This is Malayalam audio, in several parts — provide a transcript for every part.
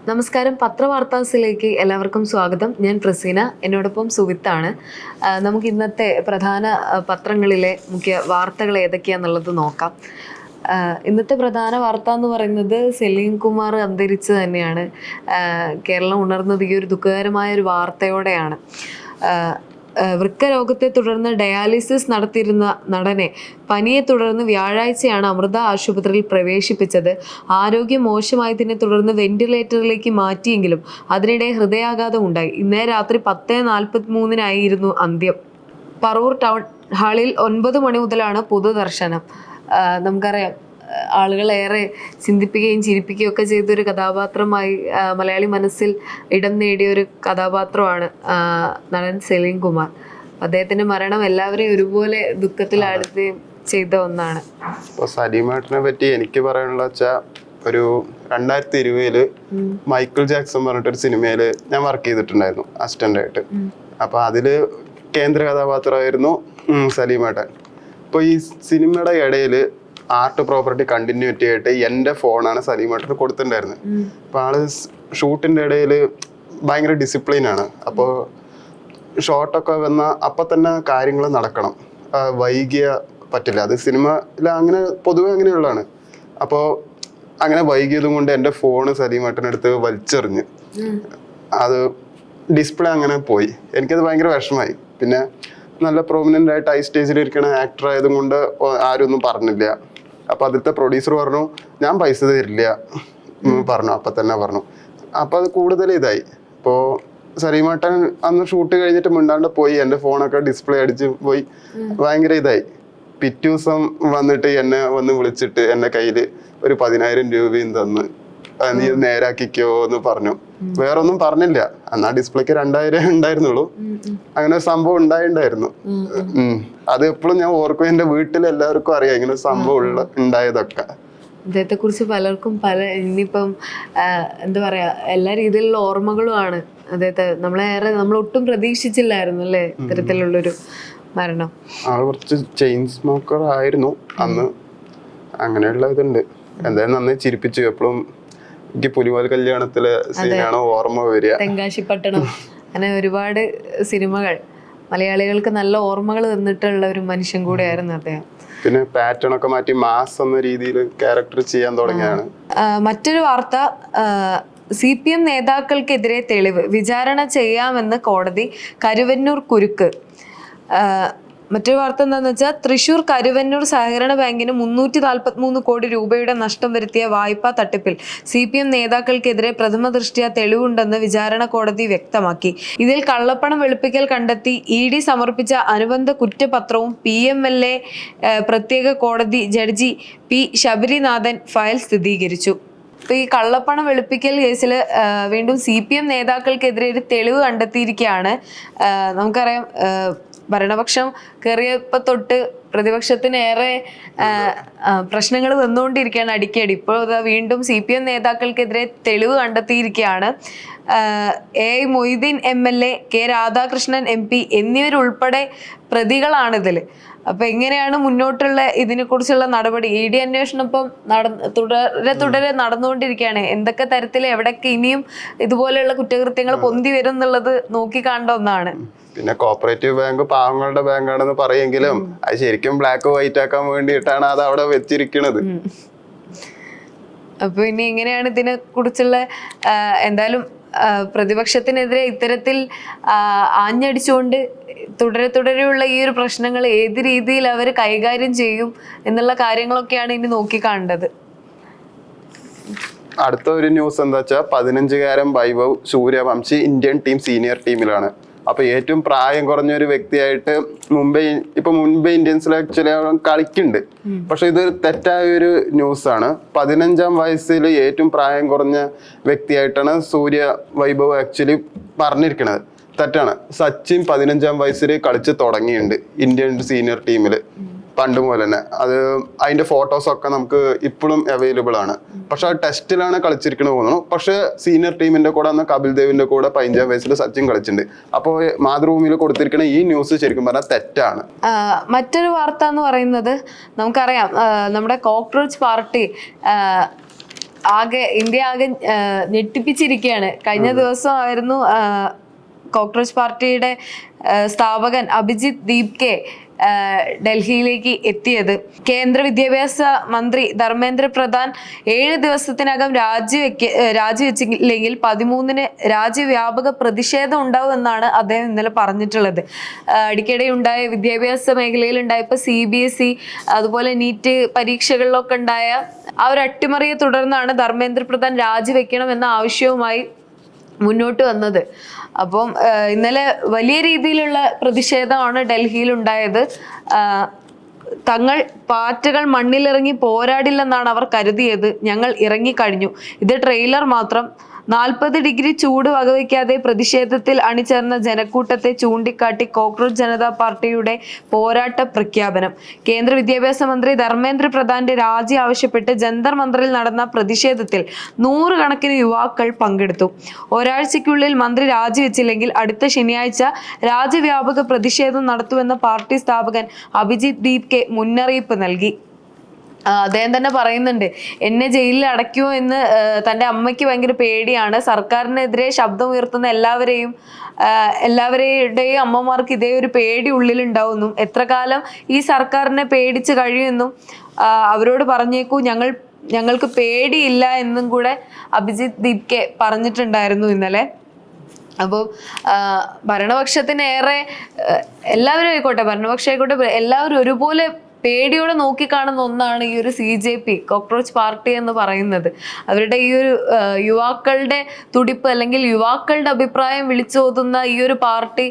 നമസ്കാരം, പത്രവാർത്താസിലേക്ക് എല്ലാവർക്കും സ്വാഗതം. ഞാൻ പ്രസീന, എന്നോടൊപ്പം സുവിത്താണ്. നമുക്ക് ഇന്നത്തെ പ്രധാന പത്രങ്ങളിലെ മുഖ്യ വാർത്തകൾ ഏതൊക്കെയാണെന്നുള്ളത് നോക്കാം. ഇന്നത്തെ പ്രധാന വാർത്ത എന്ന് പറയുന്നത് സലീം കുമാർ അന്തരിച്ച് തന്നെയാണ്. കേരളം ഉണർന്നത് ഈ ഒരു ദുഃഖകരമായ ഒരു വാർത്തയോടെയാണ്. വൃക്ക രോഗത്തെ തുടർന്ന് ഡയാലിസിസ് നടത്തിയിരുന്ന നടനെ പനിയെ തുടർന്ന് വ്യാഴാഴ്ചയാണ് അമൃത ആശുപത്രിയിൽ പ്രവേശിപ്പിച്ചത്. ആരോഗ്യം മോശമായതിനെ തുടർന്ന് വെന്റിലേറ്ററിലേക്ക് മാറ്റിയെങ്കിലും അതിനിടെ ഹൃദയാഘാതം ഉണ്ടായി. ഇന്നലെ രാത്രി 10:43 അന്ത്യം. പറവൂർ ടൗൺ ഹാളിൽ 9 മണി മുതലാണ് പൊതുദർശനം. നമുക്കറിയാം, ആളുകളേറെ ചിന്തിപ്പിക്കുകയും ചിരിപ്പിക്കുകയും ഒക്കെ ചെയ്തൊരു കഥാപാത്രമായി മലയാളി മനസ്സിൽ ഇടം നേടിയ ഒരു കഥാപാത്രമാണ് നടൻ സലീം കുമാർ. അദ്ദേഹത്തിന്റെ മരണം എല്ലാവരെയും ഒരുപോലെ ദുഃഖത്തിലാഴ്ത്തുകയും ചെയ്ത ഒന്നാണ്. ഇപ്പോൾ സലീമേട്ടനെ പറ്റി എനിക്ക് പറയാനുള്ള വെച്ചാൽ, ഒരു 2020 മൈക്കിൾ ജാക്സൺ പറഞ്ഞിട്ടൊരു സിനിമയിൽ ഞാൻ വർക്ക് ചെയ്തിട്ടുണ്ടായിരുന്നു അസിസ്റ്റന്റ് ആയിട്ട്. അപ്പൊ അതില് കേന്ദ്ര കഥാപാത്രമായിരുന്നു സലീമേട്ടൻ. അപ്പോൾ ഈ സിനിമയുടെ ഇടയിൽ ആർട്ട് പ്രോപ്പർട്ടി കണ്ടിന്യൂറ്റി ആയിട്ട് എൻ്റെ ഫോണാണ് സലീമേട്ടന് കൊടുത്തിട്ടുണ്ടായിരുന്നത്. അപ്പോൾ ആള് ഷൂട്ടിൻ്റെ ഇടയിൽ ഭയങ്കര ഡിസിപ്ലിനാണ്. അപ്പോൾ ഷോട്ടൊക്കെ വന്നാൽ അപ്പം തന്നെ കാര്യങ്ങൾ നടക്കണം, വൈകിയ പറ്റില്ല. അത് സിനിമയിൽ അങ്ങനെ പൊതുവെ അങ്ങനെയുള്ളതാണ്. അപ്പോൾ അങ്ങനെ വൈകിയതും കൊണ്ട് എൻ്റെ ഫോണ് സലീമേട്ടനെടുത്ത് വലിച്ചെറിഞ്ഞ് അത് ഡിസ്പ്ലേ അങ്ങനെ പോയി. എനിക്കത് ഭയങ്കര വിഷമമായി. പിന്നെ നല്ല പ്രോമിനൻ്റ് ആയിട്ട് ഹൈ സ്റ്റേജിൽ ഇരിക്കുന്ന ആക്ടർ ആയതും കൊണ്ട് ആരും ഒന്നും പറഞ്ഞില്ല. അപ്പോൾ അതിലത്തെ പ്രൊഡ്യൂസർ പറഞ്ഞു, ഞാൻ പൈസ തരില്ല പറഞ്ഞു, അപ്പം തന്നെ പറഞ്ഞു. അപ്പോൾ അത് കൂടുതൽ ഇതായി. ഇപ്പോൾ സലീമേട്ടൻ അന്ന് ഷൂട്ട് കഴിഞ്ഞിട്ട് മിണ്ടാണ്ട് പോയി. എൻ്റെ ഫോണൊക്കെ ഡിസ്പ്ലേ അടിച്ച് പോയി. ഭയങ്കര ഇതായി. പിറ്റേ ദിവസം വന്നിട്ട് എന്നെ വന്ന് വിളിച്ചിട്ട് എൻ്റെ കയ്യിൽ ഒരു 10,000 രൂപയും തന്ന്, നീ നേരാക്കിക്കോ എന്ന് പറഞ്ഞു. വേറൊന്നും പറഞ്ഞില്ല. എന്നാ ഡിസ്പ്ലേക്ക് 2,000 ഉണ്ടായിരുന്നുള്ളൂ. അങ്ങനെ ഒരു സംഭവം ഉണ്ടായിരുന്നു. അത് എപ്പോഴും ഞാൻ ഓർക്കും. എന്റെ വീട്ടിൽ എല്ലാവർക്കും അറിയാം ഇങ്ങനെ സംഭവം ഉണ്ടായതൊക്കെ. അദ്ദേഹത്തെ കുറിച്ച് പലർക്കും ഇനിയിപ്പം എന്താ പറയാ, എല്ലാ രീതിയിലുള്ള ഓർമ്മകളുമാണ് അദ്ദേഹത്തെ. നമ്മളൊട്ടും പ്രതീക്ഷിച്ചില്ലായിരുന്നു അല്ലേ ഇത്തരത്തിലുള്ളൊരു മരണം. കുറച്ച് ചെയിൻ സ്മോക്കർ ആയിരുന്നു അന്ന്. അങ്ങനെയുള്ള ഇതുണ്ട്. എന്തായാലും നന്നായി ചിരിപ്പിച്ചു. എപ്പോഴും എനിക്ക് പുലിവാൽ കല്യാണത്തിലെ സീനാണ് ഓർമ്മ വരിക. തെങ്കാശിപ്പട്ടണം, അങ്ങനെ ഒരുപാട് സിനിമകൾ മലയാളികൾക്ക് നല്ല ഓർമ്മകൾ തന്നിട്ടുള്ള ഒരു മനുഷ്യൻ കൂടെയായിരുന്നു അദ്ദേഹം. പിന്നെ പാറ്റേൺ ഒക്കെ മാറ്റി മാസ് എന്ന രീതിയിൽ ക്യാരക്ടർ ചെയ്യാൻ തുടങ്ങിയാണ്. മറ്റൊരു വാർത്ത, CPM നേതാക്കൾക്കെതിരെ തെളിവ്, വിചാരണ ചെയ്യാമെന്ന് കോടതി. കരുവന്നൂർ കുരുക്ക്. മറ്റൊരു വാർത്ത എന്താണെന്ന് വെച്ചാൽ, തൃശൂർ കരുവന്നൂർ സഹകരണ ബാങ്കിന് 343 കോടി രൂപയുടെ നഷ്ടം വരുത്തിയ വായ്പാ തട്ടിപ്പിൽ CPM നേതാക്കൾക്കെതിരെ പ്രഥമ ദൃഷ്ട്യാ തെളിവുണ്ടെന്ന് വിചാരണ കോടതി വ്യക്തമാക്കി. ഇതിൽ കള്ളപ്പണം വെളുപ്പിക്കൽ കണ്ടെത്തി ED സമർപ്പിച്ച അനുബന്ധ കുറ്റപത്രവും PMLA പ്രത്യേക കോടതി ജഡ്ജി P ശബരിനാഥൻ ഫയൽ സ്ഥിരീകരിച്ചു. ഇപ്പൊ ഈ കള്ളപ്പണം വെളുപ്പിക്കൽ കേസിൽ വീണ്ടും CPM നേതാക്കൾക്കെതിരെ ഒരു തെളിവ് കണ്ടെത്തിയിരിക്കുകയാണ്. നമുക്കറിയാം, ഭരണപക്ഷം കയറിയപ്പോ തൊട്ട് പ്രതിപക്ഷത്തിനേറെ പ്രശ്നങ്ങൾ വന്നുകൊണ്ടിരിക്കുകയാണ് അടിക്കടി. ഇപ്പോൾ വീണ്ടും CPM നേതാക്കൾക്കെതിരെ തെളിവ് കണ്ടെത്തിയിരിക്കുകയാണ്. A Moideen MLA, K Radhakrishnan MP എന്നിവരുൾപ്പെടെ പ്രതികളാണിതിൽ. അപ്പൊ എങ്ങനെയാണ് മുന്നോട്ടുള്ള ഇതിനെ കുറിച്ചുള്ള നടപടി? ED അന്വേഷണം ഇപ്പം തുടരെ നടന്നുകൊണ്ടിരിക്കുകയാണ്. എന്തൊക്കെ തരത്തിൽ എവിടൊക്കെ ഇനിയും ഇതുപോലെയുള്ള കുറ്റകൃത്യങ്ങൾ പൊന്തി വരും എന്നുള്ളത് നോക്കിക്കാണ്ട ഒന്നാണ്. പിന്നെ കോപ്പറേറ്റീവ് ബാങ്ക് പാവങ്ങളുടെ ബാങ്കാണെന്ന് പറയെങ്കിലും അത് ശരിക്കും ബ്ലാക്ക് വൈറ്റ് ആക്കാൻ വേണ്ടിയിട്ടാണ് അത് അവിടെ വെച്ചിരിക്കുന്നത്. അപ്പൊ ഇനി എങ്ങനെയാണ് ഇതിനെ കുറിച്ചുള്ള, എന്തായാലും പ്രതിപക്ഷത്തിനെതിരെ ഇത്തരത്തിൽ ആഞ്ഞടിച്ചുകൊണ്ട് തുടരെയുള്ള ഈ ഒരു പ്രശ്നങ്ങൾ ഏത് രീതിയിൽ അവർ കൈകാര്യം ചെയ്യും എന്നുള്ള കാര്യങ്ങളൊക്കെയാണ് ഇനി നോക്കിക്കാണേണ്ടത്. അടുത്ത ഒരു ന്യൂസ് എന്താ വെച്ചാൽ, 15-കാരൻ Vaibhav Suryavanshi Indian team senior ടീമിലാണ്. അപ്പൊ ഏറ്റവും പ്രായം കുറഞ്ഞ ഒരു വ്യക്തിയായിട്ട് മുംബൈ ഇന്ത്യൻസിൽ ആക്ച്വലി കളിക്കുന്നുണ്ട്. പക്ഷെ ഇത് തെറ്റായ ഒരു ന്യൂസാണ്. 15-ാം വയസ്സിൽ ഏറ്റവും പ്രായം കുറഞ്ഞ വ്യക്തിയായിട്ടാണ് സൂര്യ വൈഭവ് ആക്ച്വലി പറഞ്ഞിരിക്കുന്നത്. തെറ്റാണ്. സച്ചിൻ 15-ാം വയസ്സിൽ കളിച്ച് തുടങ്ങിയിട്ടുണ്ട് ഇന്ത്യൻ സീനിയർ ടീമിൽ. പണ്ട് മുതൽ തന്നെ അത് അതിന്റെ ഫോട്ടോസ് ഒക്കെ നമുക്ക് ഇപ്പോഴും അവൈലബിൾ ആണ്. പക്ഷെ അത് ടെസ്റ്റിലാണ് കളിച്ചിരിക്കണമെന്ന് തോന്നുന്നു. പക്ഷെ സീനിയർ ടീമിന്റെ കൂടെ അന്ന് കപിൽ ദേവിന്റെ കൂടെ 15-ാം വയസ്സിൽ സച്ചിൻ കളിച്ചിട്ടുണ്ട്. അപ്പോൾ മാതൃഭൂമിയിൽ കൊടുത്തിരിക്കുന്ന ഈ ന്യൂസ് ശരിക്കും പറഞ്ഞാൽ തെറ്റാണ്. മറ്റൊരു വാർത്ത എന്ന് പറയുന്നത്, നമുക്കറിയാം നമ്മുടെ കോക്രോച്ച് പാർട്ടി ഇന്ത്യ ആകെ ഞെട്ടിപ്പിച്ചിരിക്കുകയാണ്. കഴിഞ്ഞ ദിവസമായിരുന്നു കോക്രോച്ച് പാർട്ടിയുടെ സ്ഥാപകൻ അഭിജിത്ത് ദീപ്കെ ഡൽഹിയിലേക്ക് എത്തിയത്. കേന്ദ്ര വിദ്യാഭ്യാസ മന്ത്രി ധർമ്മേന്ദ്ര പ്രധാൻ 7 ദിവസത്തിനകം രാജിവെച്ചില്ലെങ്കിൽ 13-ന് രാജ്യവ്യാപക പ്രതിഷേധം ഉണ്ടാവും എന്നാണ് അദ്ദേഹം ഇന്നലെ പറഞ്ഞിട്ടുള്ളത്. അടിക്കടി ഉണ്ടായ വിദ്യാഭ്യാസ മേഖലയിൽ ഉണ്ടായപ്പോൾ CBSE അതുപോലെ നീറ്റ് പരീക്ഷകളിലൊക്കെ ഉണ്ടായ ആ ഒരു അട്ടിമറിയെ തുടർന്നാണ് ധർമ്മേന്ദ്ര പ്രധാൻ രാജിവെക്കണം എന്ന ആവശ്യവുമായി മുന്നോട്ട് വന്നത്. അപ്പം ഇന്നലെ വലിയ രീതിയിലുള്ള പ്രതിഷേധമാണ് ഡൽഹിയിൽ ഉണ്ടായത്. തങ്ങൾ പാറ്റകൾ മണ്ണിലിറങ്ങി പോരാടില്ലെന്നാണ് അവർ കരുതിയത്. ഞങ്ങൾ ഇറങ്ങിക്കഴിഞ്ഞു. ഇത് ട്രെയിലർ മാത്രം. 40 ഡിഗ്രി ചൂട് വകവയ്ക്കാതെ പ്രതിഷേധത്തിൽ അണിചേർന്ന ജനക്കൂട്ടത്തെ ചൂണ്ടിക്കാട്ടി കോക്രോച്ച് ജനതാ പാർട്ടിയുടെ പോരാട്ട പ്രഖ്യാപനം. കേന്ദ്ര വിദ്യാഭ്യാസ മന്ത്രി ധർമ്മേന്ദ്ര പ്രധാന്റെ രാജി ആവശ്യപ്പെട്ട് ജന്തർ മന്ദറിൽ നടന്ന പ്രതിഷേധത്തിൽ 100 കണക്കിന് യുവാക്കൾ പങ്കെടുത്തു. ഒരാഴ്ചയ്ക്കുള്ളിൽ മന്ത്രി രാജിവെച്ചില്ലെങ്കിൽ അടുത്ത ശനിയാഴ്ച രാജ്യവ്യാപക പ്രതിഷേധം നടത്തുമെന്ന് പാർട്ടി സ്ഥാപകൻ അഭിജിത്ത് ദീപ്കെ മുന്നറിയിപ്പ് നൽകി. അദ്ദേഹം തന്നെ പറയുന്നുണ്ട്, എന്നെ ജയിലിൽ അടയ്ക്കുമോ എന്ന് തൻ്റെ അമ്മയ്ക്ക് ഭയങ്കര പേടിയാണ്. സർക്കാരിനെതിരെ ശബ്ദം ഉയർത്തുന്ന എല്ലാവരുടെയും അമ്മമാർക്ക് ഇതേ ഒരു പേടി ഉള്ളിലുണ്ടാവുന്നു. എത്ര കാലം ഈ സർക്കാരിനെ പേടിച്ച് കഴിയുമെന്നും അവരോട് പറഞ്ഞേക്കൂ, ഞങ്ങൾക്ക് പേടിയില്ല എന്നും കൂടെ അഭിജിത്ത് ദീപ്കെ പറഞ്ഞിട്ടുണ്ടായിരുന്നു ഇന്നലെ. അപ്പോൾ ഭരണപക്ഷത്തിനേറെ എല്ലാവരും ആയിക്കോട്ടെ, ഭരണപക്ഷം ആയിക്കോട്ടെ, എല്ലാവരും ഒരുപോലെ പേടിയോടെ നോക്കിക്കാണുന്ന ഒന്നാണ് ഈ ഒരു CJP കോക്രോച്ച് പാർട്ടി എന്ന് പറയുന്നത്. അവരുടെ ഈ ഒരു യുവാക്കളുടെ തുടിപ്പ് അല്ലെങ്കിൽ യുവാക്കളുടെ അഭിപ്രായം വിളിച്ചോതുന്ന ഈ ഒരു പാർട്ടി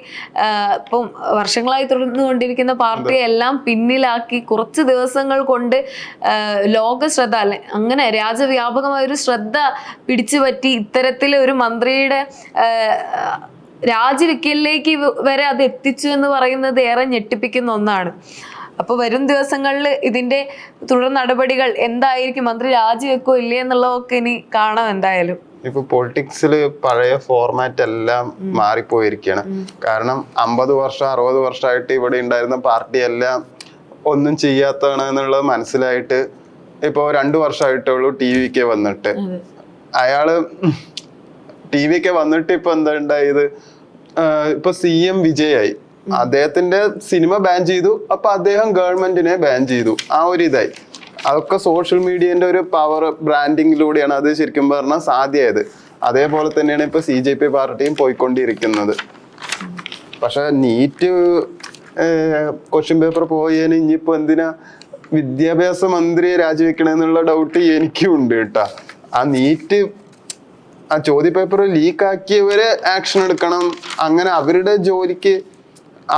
ഇപ്പം വർഷങ്ങളായി തുടർന്നുകൊണ്ടിരിക്കുന്ന പാർട്ടിയെ എല്ലാം പിന്നിലാക്കി കുറച്ച് ദിവസങ്ങൾ കൊണ്ട് ലോക ശ്രദ്ധ അങ്ങനെ രാജ്യവ്യാപകമായൊരു ശ്രദ്ധ പിടിച്ചു പറ്റി ഇത്തരത്തിലെ ഒരു മന്ത്രിയുടെ രാജിവെക്കലിലേക്ക് വരെ അത് എത്തിച്ചു എന്ന് പറയുന്നത് ഏറെ ഞെട്ടിപ്പിക്കുന്ന ഒന്നാണ്. അപ്പോൾ വരും ദിവസങ്ങളിൽ ഇതിന്റെ തുടർ നടപടികൾ എന്തായിരിക്കും, മന്ത്രി രാജിവെക്കോ ഇല്ലേ എന്നുള്ളതൊക്കെ ഇനി കാണാം എന്തായാലും. ഇപ്പൊ പൊളിറ്റിക്സിൽ പഴയ ഫോർമാറ്റ് എല്ലാം മാറിപ്പോയിരിക്കുകയാണ്. കാരണം 50 വർഷം 60 വർഷമായിട്ട് ഇവിടെ ഉണ്ടായിരുന്ന പാർട്ടി എല്ലാം ഒന്നും ചെയ്യാത്തതാണ് എന്നുള്ളത് മനസ്സിലായിട്ട് ഇപ്പൊ 2 വർഷമായിട്ടുള്ളൂ TVK വന്നിട്ട്. അയാള് TVK വന്നിട്ട് ഇപ്പൊ എന്താ ഉണ്ടായത്, ഇപ്പൊ CM വിജയായി, അദ്ദേഹത്തിന്റെ സിനിമ ബാൻ ചെയ്തു. അപ്പൊ അദ്ദേഹം ഗവൺമെന്റിനെ ബാൻ ചെയ്തു. ആ ഒരു ഇതായി. അതൊക്കെ സോഷ്യൽ മീഡിയന്റെ ഒരു പവർ ബ്രാൻഡിങ്ങിലൂടെയാണ് അത് ശരിക്കും പറഞ്ഞാൽ സാധ്യമായത്. അതേപോലെ തന്നെയാണ് ഇപ്പൊ CJP പാർട്ടിയും പോയിക്കൊണ്ടിരിക്കുന്നത്. പക്ഷെ നീറ്റ് ക്വസ്റ്റ്യൻ പേപ്പർ പോയതിന് ഇനിയിപ്പോ എന്തിനാ വിദ്യാഭ്യാസ മന്ത്രിയെ രാജിവെക്കണമെന്നുള്ള ഡൗട്ട് എനിക്കും ഉണ്ട് കേട്ടാ. ആ ചോദ്യപേപ്പർ ലീക്കാക്കിയവരെ ആക്ഷൻ എടുക്കണം. അങ്ങനെ അവരുടെ ജോലിക്ക്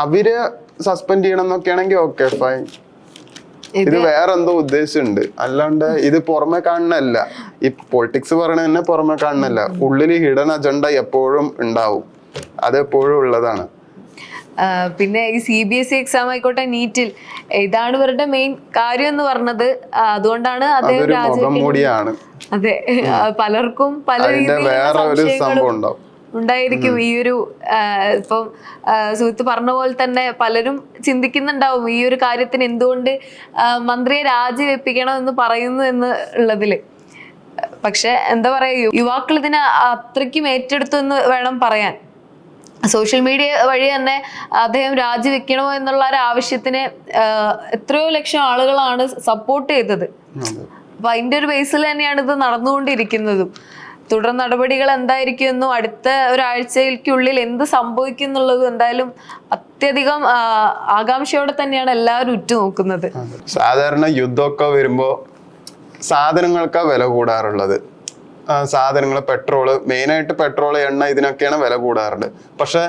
അവര് സസ്പെൻഡ് ചെയ്യണം എന്നൊക്കെ ആണെങ്കിൽ ഓക്കെ ഫൈൻ. ഇത് വേറെ എന്തോ ഉദ്ദേശമുണ്ട്, അല്ലാണ്ട് ഇത് പുറമെ കാണുന്നല്ല. ഈ പൊളിറ്റിക്സ് പറയണ തന്നെ പുറമെ കാണുന്നല്ല. ഉള്ളില് ഹിഡൻ അജണ്ട എപ്പോഴും ഉണ്ടാവും, അതെപ്പോഴും ഉള്ളതാണ്. പിന്നെ ഈ CBSE എക്സാം ആയിക്കോട്ടെ, നീറ്റിൽ ഇതാണ് ഇവരുടെ മെയിൻ കാര്യം എന്ന് പറഞ്ഞത്. അതുകൊണ്ടാണ് അദ്ദേഹം രാജിവെക്കുന്നത്. അതെ, പലർക്കും പല രീതിയിലുള്ള ഉണ്ടായിരിക്കും. ഈ ഒരു ഇപ്പം സുഹൃത്ത് പറഞ്ഞ പോലെ തന്നെ പലരും ചിന്തിക്കുന്നുണ്ടാവും ഈ ഒരു കാര്യത്തിന് എന്തുകൊണ്ട് മന്ത്രിയെ രാജിവെപ്പിക്കണം എന്ന് പറയുന്നു എന്ന് ഉള്ളതില്. പക്ഷെ എന്താ പറയാ, യുവാക്കൾ ഇതിനെ അത്രയ്ക്കും ഏറ്റെടുത്തു എന്ന് വേണം പറയാൻ. സോഷ്യൽ മീഡിയ വഴി തന്നെ അദ്ദേഹം രാജിവെക്കണമോ എന്നുള്ള ഒരു ആവശ്യത്തിന് എത്രയോ ലക്ഷം ആളുകളാണ് സപ്പോർട്ട് ചെയ്തത്. അപ്പൊ അതിന്റെ ഒരു ബേസിൽ തന്നെയാണ് ഇത് നടന്നുകൊണ്ടിരിക്കുന്നതും. തുടർ നടപടികൾ എന്തായിരിക്കും എന്നും അടുത്ത ഒരാഴ്ചയ്ക്കുള്ളിൽ എന്ത് സംഭവിക്കും എന്നുള്ളതും എന്തായാലും അത്യധികം ആകാംക്ഷയോടെ തന്നെയാണ് എല്ലാവരും ഉറ്റുനോക്കുന്നത്. സാധാരണ യുദ്ധമൊക്കെ വരുമ്പോ സാധനങ്ങൾക്കാ വില കൂടാറുള്ളത്. സാധനങ്ങൾ, പെട്രോള്, മെയിനായിട്ട് പെട്രോൾ, എണ്ണ, ഇതിനൊക്കെയാണ് വില കൂടാറുള്ളത്. പക്ഷെ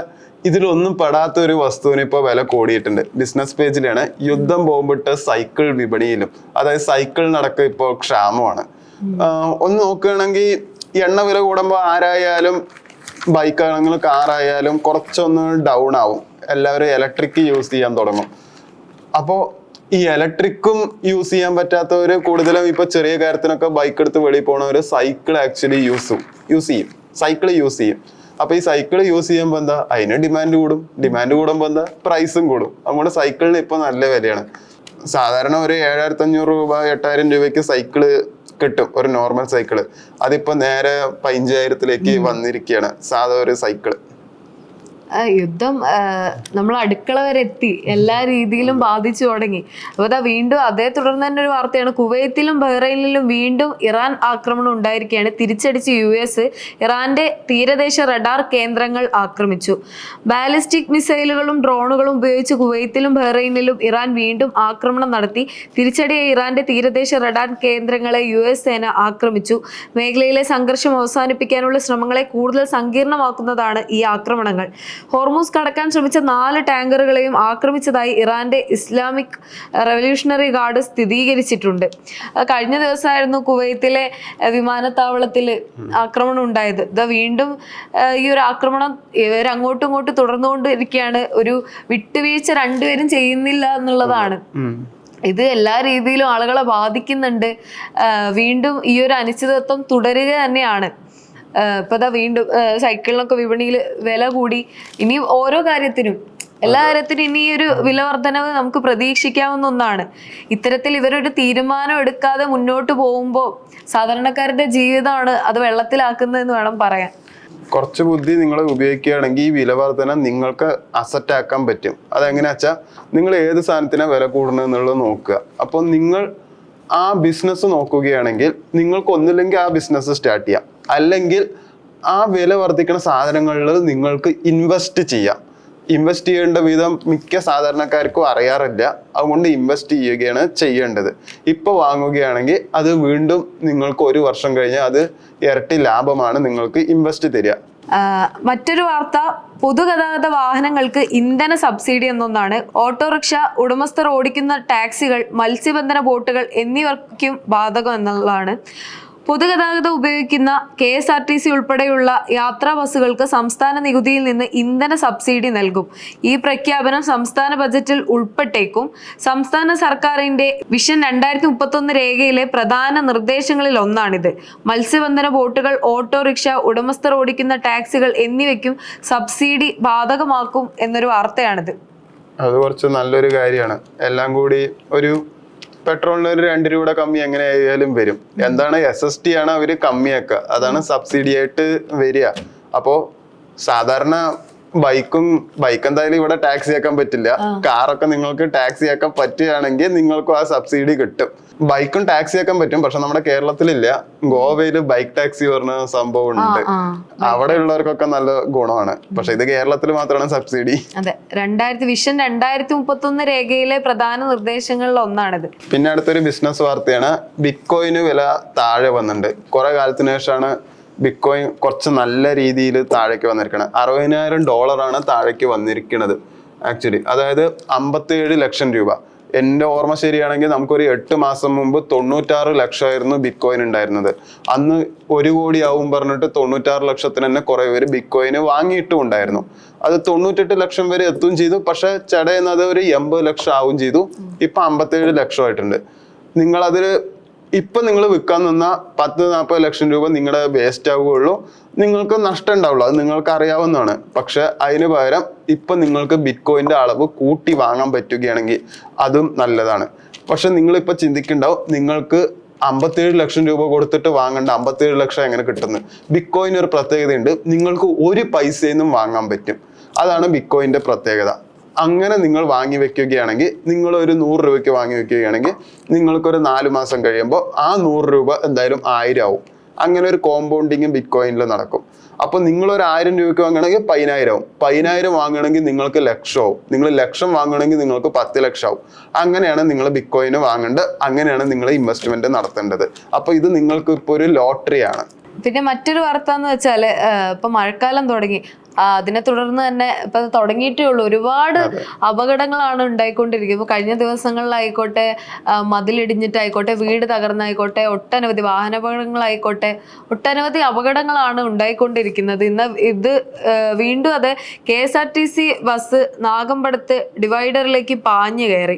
ഇതിലൊന്നും പെടാത്ത ഒരു വസ്തുവിന് ഇപ്പോൾ വില കൂടിയിട്ടുണ്ട്. ബിസിനസ് പേജിലാണ് യുദ്ധം ബോംബിട്ട് സൈക്കിൾ വിപണിയിലും, അതായത് സൈക്കിളിനടക്കം ഇപ്പോൾ ക്ഷാമമാണ്. ഒന്ന് നോക്കുകയാണെങ്കിൽ എണ്ണ വില കൂടുമ്പോൾ ആരായാലും, ബൈക്കാണെങ്കിലും കാറായാലും കുറച്ചൊന്ന് ഡൗൺ ആവും. എല്ലാവരും ഇലക്ട്രിക് യൂസ് ചെയ്യാൻ തുടങ്ങും. അപ്പോൾ ഈ ഇലക്ട്രിക്കും യൂസ് ചെയ്യാൻ പറ്റാത്തവർ കൂടുതലും ഇപ്പൊ ചെറിയ കാര്യത്തിനൊക്കെ ബൈക്ക് എടുത്ത് വെളിയിൽ പോണവര് സൈക്കിൾ ആക്ച്വലി യൂസ് ചെയ്യും. സൈക്കിൾ യൂസ് ചെയ്യും. അപ്പൊ ഈ സൈക്കിൾ യൂസ് ചെയ്യുമ്പോൾ എന്താ, അതിന് ഡിമാൻഡ് കൂടും. ഡിമാൻഡ് കൂടുമ്പോൾ എന്താ, പ്രൈസും കൂടും. അതുകൊണ്ട് സൈക്കിളിന് ഇപ്പൊ നല്ല വിലയാണ്. സാധാരണ ഒരു 7,500 രൂപ 8,000 രൂപയ്ക്ക് സൈക്കിള് കിട്ടും ഒരു നോർമൽ സൈക്കിള്. അതിപ്പോ നേരെ 15,000-ലേക്ക് വന്നിരിക്കുകയാണ് സാധാ ഒരു സൈക്കിള്. യുദ്ധം നമ്മൾ അടുക്കള വരെ എത്തി, എല്ലാ രീതിയിലും ബാധിച്ചു തുടങ്ങി. അപ്പോൾ അതാ വീണ്ടും അതേ തുടർന്ന് തന്നെ ഒരു വാർത്തയാണ്, കുവൈത്തിലും ബഹ്റൈനിലും വീണ്ടും ഇറാൻ ആക്രമണം ഉണ്ടായിരിക്കുകയാണ്. തിരിച്ചടിച്ച് US ഇറാന്റെ തീരദേശ റഡാർ കേന്ദ്രങ്ങൾ ആക്രമിച്ചു. ബാലിസ്റ്റിക് മിസൈലുകളും ഡ്രോണുകളും ഉപയോഗിച്ച് കുവൈത്തിലും ബഹ്റൈനിലും ഇറാൻ വീണ്ടും ആക്രമണം നടത്തി. തിരിച്ചടിയായി ഇറാന്റെ തീരദേശ റഡാർ കേന്ദ്രങ്ങളെ US സേന ആക്രമിച്ചു. മേഖലയിലെ സംഘർഷം അവസാനിപ്പിക്കാനുള്ള ശ്രമങ്ങളെ കൂടുതൽ സങ്കീർണമാക്കുന്നതാണ് ഈ ആക്രമണങ്ങൾ. ഹോർമൂസ് കടക്കാൻ ശ്രമിച്ച 4 ടാങ്കറുകളെയും ആക്രമിച്ചതായി ഇറാന്റെ ഇസ്ലാമിക് റവല്യൂഷണറി ഗാർഡ് സ്ഥിരീകരിച്ചിട്ടുണ്ട്. കഴിഞ്ഞ ദിവസമായിരുന്നു കുവൈത്തിലെ വിമാനത്താവളത്തിൽ ആക്രമണം ഉണ്ടായത്. വീണ്ടും ഈ ഒരു ആക്രമണം ഇവർ അങ്ങോട്ടും ഇങ്ങോട്ടും തുടർന്നുകൊണ്ടിരിക്കുകയാണ്. ഒരു വിട്ടുവീഴ്ച രണ്ടുപേരും ചെയ്യുന്നില്ല എന്നുള്ളതാണ്. ഇത് എല്ലാ രീതിയിലും ആളുകളെ ബാധിക്കുന്നുണ്ട്. വീണ്ടും ഈ ഒരു അനിശ്ചിതത്വം തുടരുക തന്നെയാണ്. ഇപ്പൊ വീണ്ടും സൈക്കിളിനൊക്കെ വിപണിയിൽ വില കൂടി. ഇനി ഓരോ കാര്യത്തിനും എല്ലാ കാര്യത്തിനും ഇനി ഒരു വില വർധനവ് നമുക്ക് പ്രതീക്ഷിക്കാവുന്ന ഒന്നാണ്. ഇത്തരത്തിൽ ഇവരൊരു തീരുമാനം എടുക്കാതെ മുന്നോട്ട് പോകുമ്പോൾ സാധാരണക്കാരുടെ ജീവിതമാണ് അത് വെള്ളത്തിലാക്കുന്നതെന്ന് വേണം പറയാൻ. കുറച്ച് ബുദ്ധി നിങ്ങൾ ഉപയോഗിക്കുകയാണെങ്കിൽ ഈ വില വർധന നിങ്ങൾക്ക് അസറ്റ് ആക്കാൻ പറ്റും. അതെങ്ങനെയാ വെച്ചാൽ നിങ്ങൾ ഏത് സാധനത്തിനാണ് വില കൂടുന്നത് എന്നുള്ളത് നോക്കുക. അപ്പോൾ നിങ്ങൾ ആ ബിസിനസ് നോക്കുകയാണെങ്കിൽ നിങ്ങൾക്ക് ഒന്നില്ലെങ്കിൽ ആ ബിസിനസ് സ്റ്റാർട്ട് ചെയ്യാം, അല്ലെങ്കിൽ ആ വില വർദ്ധിക്കുന്ന സാധനങ്ങളിൽ നിങ്ങൾക്ക് ഇൻവെസ്റ്റ് ചെയ്യാം. ഇൻവെസ്റ്റ് ചെയ്യേണ്ട വിധം മിക്ക സാധാരണക്കാർക്കും അറിയാറില്ല. അതുകൊണ്ട് ഇൻവെസ്റ്റ് ചെയ്യുകയാണ് ചെയ്യേണ്ടത്. ഇപ്പോൾ വാങ്ങുകയാണെങ്കിൽ അത് വീണ്ടും നിങ്ങൾക്ക് 1 വർഷം കഴിഞ്ഞാൽ അത് ഇരട്ടി ലാഭമാണ് നിങ്ങൾക്ക് ഇൻവെസ്റ്റ് തരിക. മറ്റൊരു വാർത്ത, പൊതുഗതാഗത വാഹനങ്ങൾക്ക് ഇന്ധന സബ്സിഡി എന്നൊന്നാണ്. ഓട്ടോറിക്ഷ ഉടമസ്ഥർ ഓടിക്കുന്ന ടാക്സികൾ, മത്സ്യബന്ധന ബോട്ടുകൾ എന്നിവയ്ക്കും ബാധകം എന്നുള്ളതാണ്. പൊതുഗതാഗതം ഉപയോഗിക്കുന്ന KSRTC ഉൾപ്പെടെയുള്ള യാത്രാ ബസ്സുകൾക്ക് സംസ്ഥാന നികുതിയിൽ നിന്ന് ഇന്ധന സബ്സിഡി നൽകും. ഈ പ്രഖ്യാപനം സംസ്ഥാന ബജറ്റിൽ ഉൾപ്പെട്ടേക്കും. സംസ്ഥാന സർക്കാരിന്റെ വിഷൻ 2031 രേഖയിലെ പ്രധാന നിർദ്ദേശങ്ങളിൽ ഒന്നാണിത്. മത്സ്യബന്ധന ബോട്ടുകൾ, ഓട്ടോറിക്ഷ, ഉടമസ്ഥർ ഓടിക്കുന്ന ടാക്സികൾ എന്നിവയ്ക്കും സബ്സിഡി ബാധകമാക്കും എന്നൊരു വാർത്തയാണിത്. അത് കുറച്ച് നല്ലൊരു കാര്യമാണ്. എല്ലാം കൂടി ഒരു പെട്രോളിന് ഒരു 2 രൂപ കമ്മി എങ്ങനെ ആയാലും വരും. എന്താണ് SST ആണ് അവര് കമ്മിയാക്കുക, അതാണ് സബ്സിഡി ആയിട്ട് വരിക. അപ്പോൾ സാധാരണ ബൈക്ക് എന്തായാലും ഇവിടെ ടാക്സി ആക്കാൻ പറ്റില്ല. കാറൊക്കെ നിങ്ങൾക്ക് ടാക്സി ആക്കാൻ പറ്റുകയാണെങ്കിൽ നിങ്ങൾക്കും ആ സബ്സിഡി കിട്ടും. ബൈക്കും ടാക്സി ആക്കാൻ പറ്റും, പക്ഷെ നമ്മുടെ കേരളത്തിലില്ല. ഗോവയില് ബൈക്ക് ടാക്സി പറഞ്ഞ സംഭവം ഉണ്ട്. അവിടെ ഉള്ളവർക്കൊക്കെ നല്ല ഗുണമാണ്. പക്ഷെ ഇത് കേരളത്തിൽ മാത്രമാണ് സബ്സിഡി. അതെ, വിഷൻ 2031 രേഖയിലെ പ്രധാന നിർദ്ദേശങ്ങളിൽ ഒന്നാണിത്. പിന്നെ അടുത്തൊരു ബിസിനസ് വാർത്തയാണ്. ബിറ്റ്കോയിന് വില താഴെ വന്നിട്ടുണ്ട്. കുറെ കാലത്തിന് ശേഷമാണ് ബിറ്റ്കോയിൻ കുറച്ച് നല്ല രീതിയിൽ താഴേക്ക് വന്നിരിക്കുന്നത്. $60,000 താഴേക്ക് വന്നിരിക്കുന്നത് ആക്ച്വലി. അതായത് 57 ലക്ഷം രൂപ. എൻ്റെ ഓർമ്മ ശരിയാണെങ്കിൽ നമുക്കൊരു 8 മാസം മുമ്പ് 96 ലക്ഷമായിരുന്നു ബിറ്റ്കോയിൻ ഉണ്ടായിരുന്നത്. അന്ന് 1 കോടി ആവും പറഞ്ഞിട്ട് 96 ലക്ഷത്തിന് തന്നെ കുറെ പേര് ബിറ്റ്കോയിന് വാങ്ങിയിട്ടും ഉണ്ടായിരുന്നു. അത് 98 ലക്ഷം വരെ എത്തുകയും ചെയ്തു. പക്ഷെ ചടയുന്നത് ഒരു 80 ലക്ഷം ആവും ചെയ്തു. ഇപ്പൊ 57 ലക്ഷമായിട്ടുണ്ട്. നിങ്ങളതിൽ ഇപ്പൊ നിങ്ങൾ വിൽക്കാൻ നിന്ന 10-40 ലക്ഷം രൂപ നിങ്ങളുടെ വേസ്റ്റ് ആവുകയുള്ളൂ. നിങ്ങൾക്ക് നഷ്ടം ഉണ്ടാവുള്ളൂ, അത് നിങ്ങൾക്ക് അറിയാവുന്നതാണ്. പക്ഷെ അതിന് പകരം ഇപ്പൊ നിങ്ങൾക്ക് ബിറ്റ്കോയിന്റെ അളവ് കൂട്ടി വാങ്ങാൻ പറ്റുകയാണെങ്കിൽ അതും നല്ലതാണ്. പക്ഷെ നിങ്ങളിപ്പോ ചിന്തിക്കുന്നുണ്ടാവും, നിങ്ങൾക്ക് 57 ലക്ഷം രൂപ കൊടുത്തിട്ട് വാങ്ങേണ്ട 57 ലക്ഷം എങ്ങനെ കിട്ടുന്നത്? ബിറ്റ്കോയിന് ഒരു പ്രത്യേകതയുണ്ട്, നിങ്ങൾക്ക് 1 പൈസയൊന്നും വാങ്ങാൻ പറ്റും. അതാണ് ബിറ്റ്കോയിന്റെ പ്രത്യേകത. അങ്ങനെ നിങ്ങൾ വാങ്ങി വെക്കുകയാണെങ്കിൽ, നിങ്ങൾ ഒരു 100 രൂപയ്ക്ക് വാങ്ങി വെക്കുകയാണെങ്കിൽ നിങ്ങൾക്കൊരു 4 മാസം കഴിയുമ്പോൾ ആ 100 രൂപ എന്തായാലും 1000 ആവും. അങ്ങനെ ഒരു കോമ്പൗണ്ടിങ്ങും ബിറ്റ്കോയിനിൽ നടക്കും. അപ്പോൾ നിങ്ങളൊരു 1000 രൂപയ്ക്ക് വാങ്ങണമെങ്കിൽ 10,000 ആവും. 10,000 വാങ്ങണമെങ്കിൽ നിങ്ങൾക്ക് 1,00,000 ആവും. നിങ്ങൾ 1,00,000 വാങ്ങണമെങ്കിൽ നിങ്ങൾക്ക് 10 ലക്ഷം ആവും. അങ്ങനെയാണ് നിങ്ങൾ ബിറ്റ്കോയിന് വാങ്ങേണ്ടത്. അങ്ങനെയാണ് നിങ്ങൾ ഇൻവെസ്റ്റ്മെന്റ് നടത്തേണ്ടത്. അപ്പോൾ ഇത് നിങ്ങൾക്ക് ഇപ്പോൾ ഒരു ലോട്ടറിയാണ്. പിന്നെ മറ്റൊരു വാർത്ത എന്ന് വെച്ചാല്, ഇപ്പൊ മഴക്കാലം തുടങ്ങി. അതിനെ തുടർന്ന് തന്നെ ഇപ്പൊ തുടങ്ങിയിട്ടേ ഉള്ളൂ. ഒരുപാട് അപകടങ്ങളാണ് ഉണ്ടായിക്കൊണ്ടിരിക്കുന്നത്. ഇപ്പൊ കഴിഞ്ഞ ദിവസങ്ങളിലായിക്കോട്ടെ, മതിലിടിഞ്ഞിട്ടായിക്കോട്ടെ, വീട് തകർന്നായിക്കോട്ടെ, ഒട്ടനവധി വാഹനാപകടങ്ങളായിക്കോട്ടെ, ഒട്ടനവധി അപകടങ്ങളാണ് ഉണ്ടായിക്കൊണ്ടിരിക്കുന്നത്. ഇത് വീണ്ടും അത് KSRTC ബസ് നാഗമ്പടത്ത് ഡിവൈഡറിലേക്ക് പാഞ്ഞു കയറി.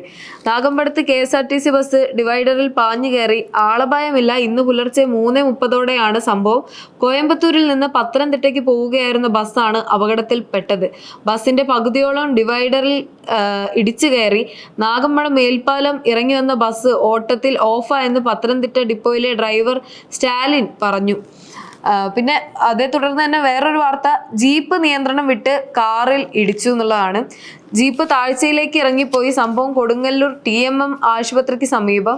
നാഗമ്പടത്ത് KSRTC ബസ് ഡിവൈഡറിൽ പാഞ്ഞു കയറി. ആളപായമില്ല. ഇന്ന് പുലർച്ചെ 3:30 സംഭവം. കോയമ്പത്തൂരിൽ നിന്ന് പത്തനംതിട്ടയ്ക്ക് പോവുകയായിരുന്ന ബസ്സാണ് അപകടത്തിൽപ്പെട്ടത്. ബസിന്റെ പകുതിയോളം ഡിവൈഡറിൽ ഇടിച്ചു കയറി. നാഗമ്പടം മേൽപ്പാലം ഇറങ്ങി വന്ന ബസ് ഓട്ടത്തിൽ ഓഫായെന്ന് പത്തനംതിട്ട ഡിപ്പോയിലെ ഡ്രൈവർ സ്റ്റാലിൻ പറഞ്ഞു. പിന്നെ അതേ തുടർന്ന് തന്നെ വേറൊരു വാർത്ത, ജീപ്പ് നിയന്ത്രണം വിട്ട് കാറിൽ ഇടിച്ചു എന്നുള്ളതാണ്. ജീപ്പ് താഴ്ചയിലേക്ക് ഇറങ്ങിപ്പോയി. സംഭവം കൊടുങ്ങല്ലൂർ TMM ആശുപത്രിക്ക് സമീപം.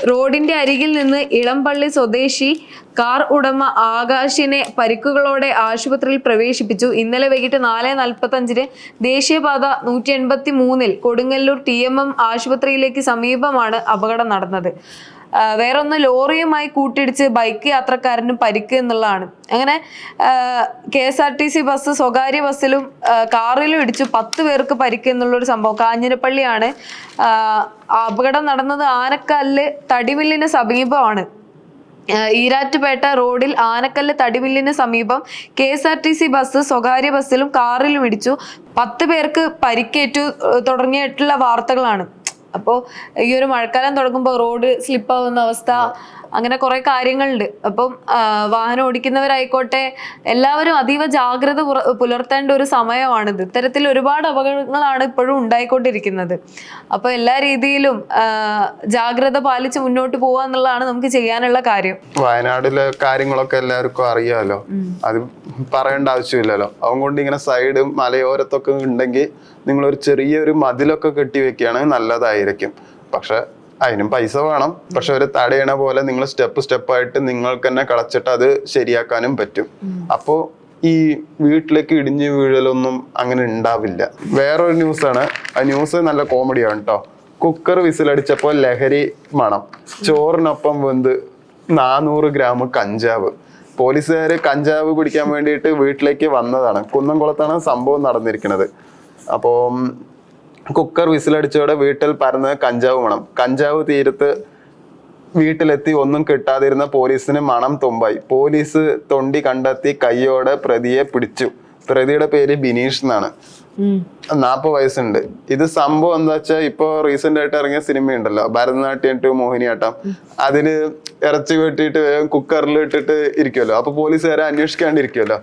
റോഡിന്റെ അരികിൽ നിന്ന് ഇളംപള്ളി സ്വദേശി കാർ ഉടമ ആകാശിനെ പരിക്കുകളോടെ ആശുപത്രിയിൽ പ്രവേശിപ്പിച്ചു. ഇന്നലെ വൈകിട്ട് 4:45 ദേശീയപാത 183 കൊടുങ്ങല്ലൂർ TMM ആശുപത്രിയിലേക്ക് സമീപമാണ് അപകടം നടന്നത്. വേറൊന്ന്, ലോറിയുമായി കൂട്ടിയിടിച്ച് ബൈക്ക് യാത്രക്കാരനും പരിക്ക് എന്നുള്ളതാണ്. അങ്ങനെ KSRTC ബസ് സ്വകാര്യ ബസ്സിലും കാറിലും ഇടിച്ചു 10 പേർക്ക് പരിക്ക് എന്നുള്ളൊരു സംഭവം. കാഞ്ഞിരപ്പള്ളിയാണ്. അപകടം നടന്നത് ആനക്കല്ല് തടിമില്ലിന് സമീപമാണ്. ഈരാറ്റുപേട്ട റോഡിൽ ആനക്കല്ല് തടിമില്ലിന് സമീപം KSRTC ബസ് സ്വകാര്യ ബസ്സിലും കാറിലും ഇടിച്ചു. 10 പേർക്ക് പരിക്കേറ്റു തുടങ്ങിയിട്ടുള്ള വാർത്തകളാണ്. അപ്പോൾ ഈ ഒരു മഴക്കാലം തുടങ്ങുമ്പോൾ റോഡ് സ്ലിപ്പാവുന്ന അവസ്ഥ, അങ്ങനെ കുറെ കാര്യങ്ങളുണ്ട്. അപ്പം വാഹനം ഓടിക്കുന്നവരായിക്കോട്ടെ എല്ലാവരും അതീവ ജാഗ്രത പുലർത്തേണ്ട ഒരു സമയമാണിത്. ഇത്തരത്തിൽ ഒരുപാട് അപകടങ്ങളാണ് ഇപ്പോഴും ഉണ്ടായിക്കൊണ്ടിരിക്കുന്നത്. അപ്പോൾ എല്ലാ രീതിയിലും ജാഗ്രത പാലിച്ച് മുന്നോട്ട് പോവുക എന്നുള്ളതാണ് നമുക്ക് ചെയ്യാനുള്ള കാര്യം. വയനാട്ടിലെ കാര്യങ്ങളൊക്കെ എല്ലാവർക്കും അറിയാമല്ലോ, അത് പറയേണ്ട ആവശ്യമില്ലല്ലോ. അതുകൊണ്ട് ഇങ്ങനെ സൈഡും മലയോരത്തൊക്കെ ഉണ്ടെങ്കിൽ നിങ്ങളൊരു ചെറിയൊരു മതിലൊക്കെ കെട്ടി വെക്കുകയാണെങ്കിൽ നല്ലതായിരിക്കും. പക്ഷെ അതിനും പൈസ വേണം. പക്ഷെ ഒരു തടയണ പോലെ നിങ്ങൾ സ്റ്റെപ്പായിട്ട് നിങ്ങൾക്ക് തന്നെ കളച്ചിട്ട് അത് ശരിയാക്കാനും പറ്റും. അപ്പോൾ ഈ വീട്ടിലേക്ക് ഇടിഞ്ഞു വീഴലൊന്നും അങ്ങനെ ഉണ്ടാവില്ല. വേറൊരു ന്യൂസാണ്, ആ ന്യൂസ് നല്ല കോമഡിയാണ് കേട്ടോ. കുക്കർ വിസിലടിച്ചപ്പോൾ ലഹരി മണം, ചോറിനൊപ്പം വെന്ത് 400 ഗ്രാം കഞ്ചാവ്. പോലീസുകാര് കഞ്ചാവ് പിടിക്കാൻ വേണ്ടിയിട്ട് വീട്ടിലേക്ക് വന്നതാണ്. കുന്നംകുളത്താണ് സംഭവം നടന്നിരിക്കുന്നത്. അപ്പോൾ കുക്കർ വിസിലടിച്ചതോടെ വീട്ടിൽ പരന്നത് കഞ്ചാവ് മണം. കഞ്ചാവ് തീരത്ത് വീട്ടിലെത്തി ഒന്നും കിട്ടാതിരുന്ന പോലീസിന് മണം തുമ്പായി. പോലീസ് തൊണ്ടി കണ്ടെത്തി കയ്യോടെ പ്രതിയെ പിടിച്ചു. പ്രതിയുടെ പേര് ബിനീഷ് എന്നാണ്. 40 വയസ്സുണ്ട്. ഇത് സംഭവം എന്താ വെച്ചാൽ ഇപ്പൊ റീസെന്റ് ആയിട്ട് ഇറങ്ങിയ സിനിമയുണ്ടല്ലോ ഭരതനാട്യം ടു മോഹിനിയാട്ടം, അതില് ഇറച്ചി വെട്ടിയിട്ട് വേഗം കുക്കറിൽ ഇട്ടിട്ട് ഇരിക്കുമല്ലോ. അപ്പൊ പോലീസുകാരെ അന്വേഷിക്കാണ്ടിരിക്കുമല്ലോ.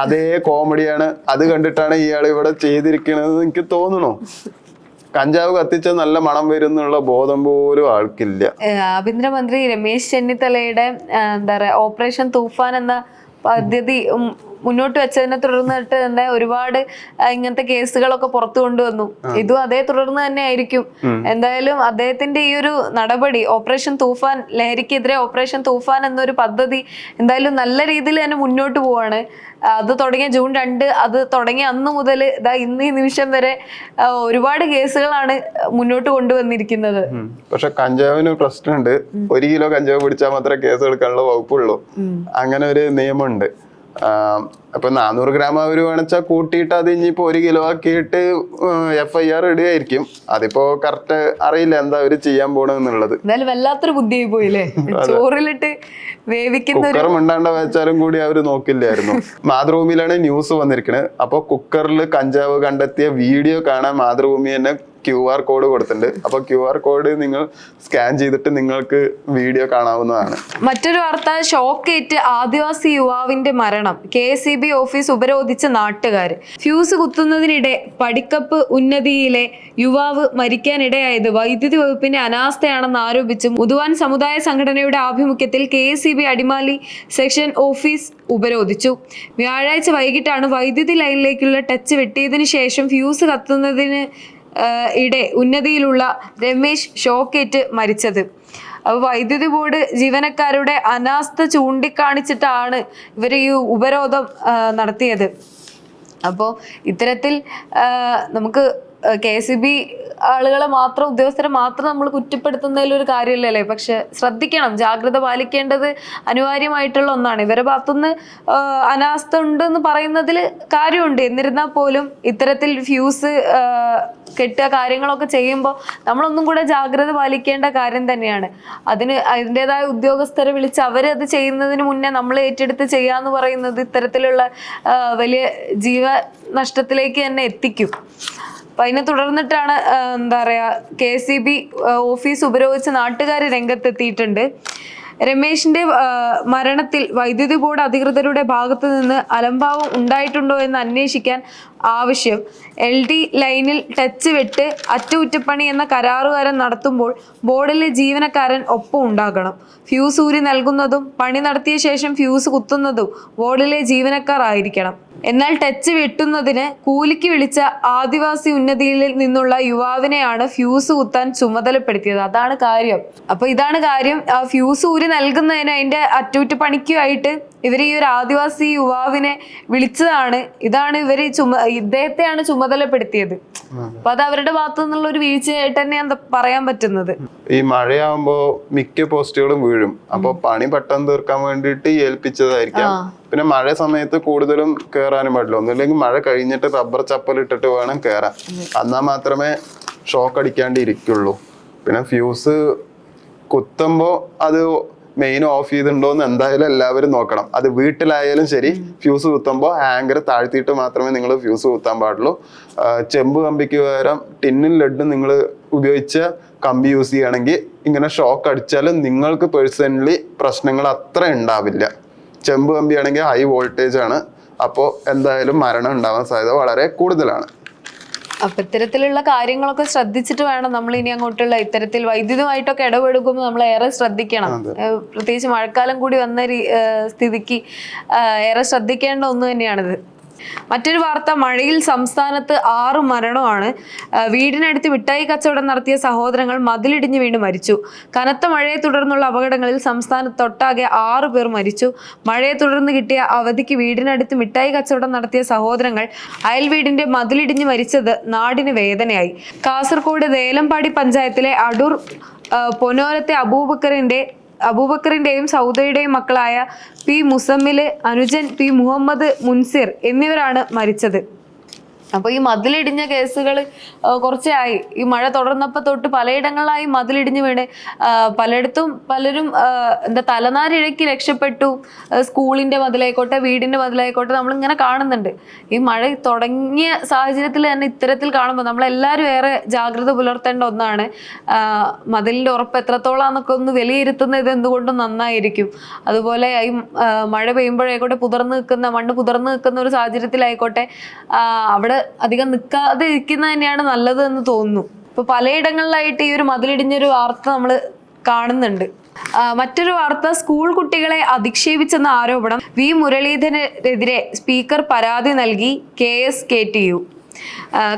അതേ കോമഡിയാണ്. അത് കണ്ടിട്ടാണ് ഇയാൾ ഇവിടെ ചെയ്തിരിക്കണത് എനിക്ക് തോന്നുന്നു. കഞ്ചാവ് കത്തിച്ച നല്ല മണം വരും എന്നുള്ള ബോധം പോലും ആൾക്കില്ല. ആഭ്യന്തരമന്ത്രി രമേശ് ചെന്നിത്തലയുടെ എന്താ പറയാ ഓപ്പറേഷൻ തൂഫാൻ എന്ന പദ്ധതി മുന്നോട്ട് വെച്ചതിനെ തുടർന്നിട്ട് തന്നെ ഒരുപാട് ഇങ്ങനത്തെ കേസുകളൊക്കെ പുറത്തു കൊണ്ടുവന്നു. ഇതും അതേ തുടർന്ന് തന്നെ ആയിരിക്കും. എന്തായാലും അദ്ദേഹത്തിന്റെ ഈ ഒരു നടപടി ഓപ്പറേഷൻ തൂഫാൻ, ലഹരിക്കെതിരെ ഓപ്പറേഷൻ തൂഫാൻ എന്നൊരു പദ്ധതി എന്തായാലും നല്ല രീതിയിൽ തന്നെ മുന്നോട്ട് പോവാണ്. അത് തുടങ്ങിയ ജൂൺ 2 അത് തുടങ്ങിയ അന്ന് മുതൽ ഇന്ന് ഈ നിമിഷം വരെ ഒരുപാട് കേസുകളാണ് മുന്നോട്ട് കൊണ്ടുവന്നിരിക്കുന്നത്. പക്ഷെ കഞ്ചാവിന് പ്രശ്നമുണ്ട്. 1 കിലോ കഞ്ചാവ് പിടിച്ചാൽ മാത്രമേ കേസ് എടുക്കാനുള്ള വകുപ്പുള്ളൂ. അങ്ങനെ ഒരു നിയമമുണ്ട്. അപ്പൊ 400 ഗ്രാം അവര് വേണിച്ചാൽ കൂട്ടിയിട്ട് അത് ഇനിയിപ്പോ 1 കിലോ ആക്കിയിട്ട് FIR ഇടുകയായിരിക്കും. അതിപ്പോ കറക്റ്റ് അറിയില്ല എന്താ അവര് ചെയ്യാൻ പോണെന്നുള്ളത്. എന്തായാലും വല്ലാത്തൊരു ബുദ്ധിയായി പോയില്ലേ, ചോറിലിട്ട് വേവിക്കുന്ന. കുക്കർ മിണ്ടാണ്ട വെച്ചാലും കൂടി അവര് നോക്കില്ലായിരുന്നു. മാതൃഭൂമിയിലാണ് ന്യൂസ് വന്നിരിക്കുന്നത്. അപ്പൊ കുക്കറിൽ കഞ്ചാവ് കണ്ടെത്തിയ വീഡിയോ കാണാൻ മാതൃഭൂമി തന്നെ QR കോഡ് കൊടുത്തിട്ടുണ്ട്. അപ്പൊ QR കോഡ് നിങ്ങൾ സ്കാൻ ചെയ്തിട്ട് നിങ്ങൾക്ക് വീഡിയോ കാണാവുന്നതാണ്. മറ്റൊരു വാർത്ത, ഷോക്കേറ്റ് ആദിവാസി യുവാവിന്റെ മരണം. KSEB ഓഫീസ് ഉപരോധിച്ച നാട്ടുകാർ. ഫ്യൂസ് കുത്തുന്നതിനിടെ പടിക്കപ്പ് ഉന്നതിയിലെ യുവാവ് മരിക്കാനിടയായത് വൈദ്യുതി വകുപ്പിന്റെ അനാസ്ഥയാണെന്ന് ആരോപിച്ച് മുതുവാൻ സമുദായ സംഘടനയുടെ ആഭിമുഖ്യത്തിൽ KSEB അടിമാലി സെക്ഷൻ ഓഫീസ് ഉപരോധിച്ചു. വ്യാഴാഴ്ച വൈകിട്ടാണ് വൈദ്യുതി ലൈനിലേക്കുള്ള ടച്ച് വെട്ടിയതിനു ശേഷം ഫ്യൂസ് കത്തുന്നതിന് ഇടെ ഉന്നതിയിലുള്ള രമേശ് ഷോക്കേറ്റ് മരിച്ചത്. അപ്പോൾ വൈദ്യുതി ബോർഡ് ജീവനക്കാരുടെ അനാസ്ഥ ചൂണ്ടിക്കാണിച്ചിട്ടാണ് ഇവർ ഈ ഉപരോധം നടത്തിയത്. അപ്പോൾ ഇത്തരത്തിൽ നമുക്ക് KSEB ആളുകളെ മാത്രം, ഉദ്യോഗസ്ഥരെ മാത്രം നമ്മൾ കുറ്റപ്പെടുത്തുന്നതിലൊരു കാര്യമില്ലല്ലേ. പക്ഷെ ശ്രദ്ധിക്കണം, ജാഗ്രത പാലിക്കേണ്ടത് അനിവാര്യമായിട്ടുള്ള ഒന്നാണ്. ഇവരുടെ ഭാഗത്തുനിന്ന് അനാസ്ഥ ഉണ്ടെന്ന് പറയുന്നതിൽ കാര്യമുണ്ട്. എന്നിരുന്നാൽ പോലും ഇത്തരത്തിൽ ഫ്യൂസ് കെട്ടുക കാര്യങ്ങളൊക്കെ ചെയ്യുമ്പോൾ നമ്മളൊന്നും കൂടെ ജാഗ്രത പാലിക്കേണ്ട കാര്യം തന്നെയാണ്. അതിൻ്റെതായ ഉദ്യോഗസ്ഥരെ വിളിച്ച് അവരത് ചെയ്യുന്നതിന് മുന്നേ നമ്മൾ ഏറ്റെടുത്ത് ചെയ്യാന്ന് പറയുന്നത് ഇത്തരത്തിലുള്ള വലിയ ജീവനഷ്ടത്തിലേക്ക് തന്നെ എത്തിക്കും. അപ്പൊ അതിനെ തുടർന്നിട്ടാണ് എന്താ പറയാ KSEB ഓഫീസ് ഉപരോധിച്ച് നാട്ടുകാർ രംഗത്തെത്തിയിട്ടുണ്ട്. രമേശിന്റെ മരണത്തിൽ വൈദ്യുതി ബോർഡ് അധികൃതരുടെ ഭാഗത്തു നിന്ന് അലംഭാവം ഉണ്ടായിട്ടുണ്ടോ എന്ന് അന്വേഷിക്കാൻ ആവശ്യം. LD ലൈനിൽ ടച്ച് വിട്ട് അറ്റകുറ്റപ്പണി എന്ന കരാറുകാരൻ നടത്തുമ്പോൾ ബോർഡിലെ ജീവനക്കാരൻ ഒപ്പം ഉണ്ടാകണം. ഫ്യൂസ് ഊരി നൽകുന്നതും പണി നടത്തിയ ശേഷം ഫ്യൂസ് കുത്തുന്നതും ബോർഡിലെ ജീവനക്കാർ ആയിരിക്കണം. എന്നാൽ ടച്ച് വെട്ടുന്നതിന് കൂലിക്ക് വിളിച്ച ആദിവാസി ഉന്നതിയിൽ നിന്നുള്ള യുവാവിനെയാണ് ഫ്യൂസ് കുത്താൻ ചുമതലപ്പെടുത്തിയത്. അതാണ് കാര്യം. അപ്പൊ ഇതാണ് കാര്യം. ഫ്യൂസ് ഊരി നൽകുന്നതിന് അതിന്റെ അറ്റകുറ്റപ്പണിക്കുമായിട്ട് ഇവർ ഈ ഒരു ആദിവാസി യുവാവിനെ വിളിച്ചതാണ്. ഇതാണ് ഇവര് ഇദ്ദേഹത്തെയാണ് ചുമതലപ്പെടുത്തിയത്. അപ്പൊ അത് അവരുടെ ഭാഗത്തു നിന്നുള്ള ഒരു വീഴ്ചയായിട്ട് തന്നെയാണ് പറയാൻ പറ്റുന്നത്. ഈ മഴയാകുമ്പോ മിക്ക പോസ്റ്റുകളും വീഴും. അപ്പൊ പണി പെട്ടെന്ന് തീർക്കാൻ വേണ്ടിയിട്ട് ഏൽപ്പിച്ചതായിരിക്കാം. പിന്നെ മഴ സമയത്ത് കൂടുതലും കേറാനും പാടില്ല. ഒന്നുമില്ലെങ്കിൽ മഴ കഴിഞ്ഞിട്ട് റബ്ബർ ചപ്പൽ ഇട്ടിട്ട് വേണം കേറാൻ. എന്നാൽ മാത്രമേ ഷോക്ക് അടിക്കാണ്ട് ഇരിക്കുള്ളൂ. പിന്നെ ഫ്യൂസ് കുത്തുമ്പോ അത് മെയിൻ ഓഫ് ചെയ്തിട്ടുണ്ടോന്ന് എന്തായാലും എല്ലാവരും നോക്കണം. അത് വീട്ടിലായാലും ശരി, ഫ്യൂസ് കുത്തുമ്പോൾ ഹാങ്കർ താഴ്ത്തിയിട്ട് മാത്രമേ നിങ്ങൾ ഫ്യൂസ് കുത്താൻ പാടുള്ളൂ. ചെമ്പ് കമ്പിക്ക് പകരം ടിന്നും ലെഡും നിങ്ങൾ ഉപയോഗിച്ച കമ്പി യൂസ് ചെയ്യുകയാണെങ്കിൽ ഇങ്ങനെ ഷോക്ക് അടിച്ചാലും നിങ്ങൾക്ക് പേഴ്സണലി പ്രശ്നങ്ങൾ അത്ര ഉണ്ടാവില്ല. ചെമ്പ് കമ്പി ആണെങ്കിൽ ഹൈ വോൾട്ടേജ് ആണ്. അപ്പോൾ എന്തായാലും മരണം ഉണ്ടാവാൻ സാധ്യത വളരെ കൂടുതലാണ്. അപ്പൊ ഇത്തരത്തിലുള്ള കാര്യങ്ങളൊക്കെ ശ്രദ്ധിച്ചിട്ട് വേണം നമ്മൾ ഇനി അങ്ങോട്ടുള്ള ഇത്തരത്തിൽ വൈദ്യുതമായിട്ടൊക്കെ ഇടപെടുമ്പോൾ നമ്മൾ ഏറെ ശ്രദ്ധിക്കണം. പ്രത്യേകിച്ച് മഴക്കാലം കൂടി വന്ന സ്ഥിതിക്ക് ഏറെ ശ്രദ്ധിക്കേണ്ട ഒന്ന് തന്നെയാണിത്. മറ്റൊരു വാർത്ത, മഴയിൽ സംസ്ഥാനത്ത് 6 മരണമാണ്. വീടിനടുത്ത് മിഠായി കച്ചവടം നടത്തിയ സഹോദരങ്ങൾ മതിലിടിഞ്ഞ് വീണ് മരിച്ചു. കനത്ത മഴയെ തുടർന്നുള്ള അപകടങ്ങളിൽ സംസ്ഥാനത്തൊട്ടാകെ 6 പേർ മരിച്ചു. മഴയെ തുടർന്ന് കിട്ടിയ അവധിക്ക് വീടിനടുത്ത് മിഠായി കച്ചവടം നടത്തിയ സഹോദരങ്ങൾ അയൽ വീടിന്റെ മതിലിടിഞ്ഞ് മരിച്ചത് നാടിന് വേദനയായി. കാസർഗോഡ് ദേലമ്പാടി പഞ്ചായത്തിലെ അടൂർ പൊന്നോരത്തെ അബൂബക്കറിന്റെയും സൗദയുടെയും മക്കളായ പി മുസമ്മില്, അനുജൻ പി മുഹമ്മദ് മുൻസിർ എന്നിവരാണ് മരിച്ചത്. അപ്പോൾ ഈ മതിലിടിഞ്ഞ കേസുകൾ കുറച്ചായി. ഈ മഴ തുടർന്നപ്പോൾ തൊട്ട് പലയിടങ്ങളിലായി മതിലിടിഞ്ഞ് വീണ് പലയിടത്തും പലരും തലനാരിഴയ്ക്ക് രക്ഷപ്പെട്ടു. സ്കൂളിന്റെ മതിലായിക്കോട്ടെ, വീടിന്റെ മതിലായിക്കോട്ടെ, നമ്മളിങ്ങനെ കാണുന്നുണ്ട്. ഈ മഴ തുടങ്ങിയ സാഹചര്യത്തിൽ തന്നെ ഇത്തരത്തിൽ കാണുമ്പോൾ നമ്മളെല്ലാവരും ഏറെ ജാഗ്രത പുലർത്തേണ്ട ഒന്നാണ്. മതിലിന്റെ ഉറപ്പ് എത്രത്തോളാന്നൊക്കെ ഒന്ന് വിലയിരുത്തുന്നത് എന്തുകൊണ്ടും നന്നായിരിക്കും. അതുപോലെ ഈ മഴ പെയ്യുമ്പോഴായിക്കോട്ടെ, മണ്ണ് പുതർന്നു നിൽക്കുന്ന ഒരു സാഹചര്യത്തിലായിക്കോട്ടെ, അവിടെ അധികം നിൽക്കാതെ ഇരിക്കുന്നത് തന്നെയാണ് നല്ലത് എന്ന് തോന്നുന്നു. ഇപ്പൊ പലയിടങ്ങളിലായിട്ട് ഈ ഒരു മതിലിടിഞ്ഞൊരു വാർത്ത നമ്മൾ കാണുന്നുണ്ട്. മറ്റൊരു വാർത്ത, സ്കൂൾ കുട്ടികളെ അധിക്ഷേപിച്ചെന്ന ആരോപണം വി മുരളീധരനെതിരെ സ്പീക്കർ പരാതി നൽകി KSKTU.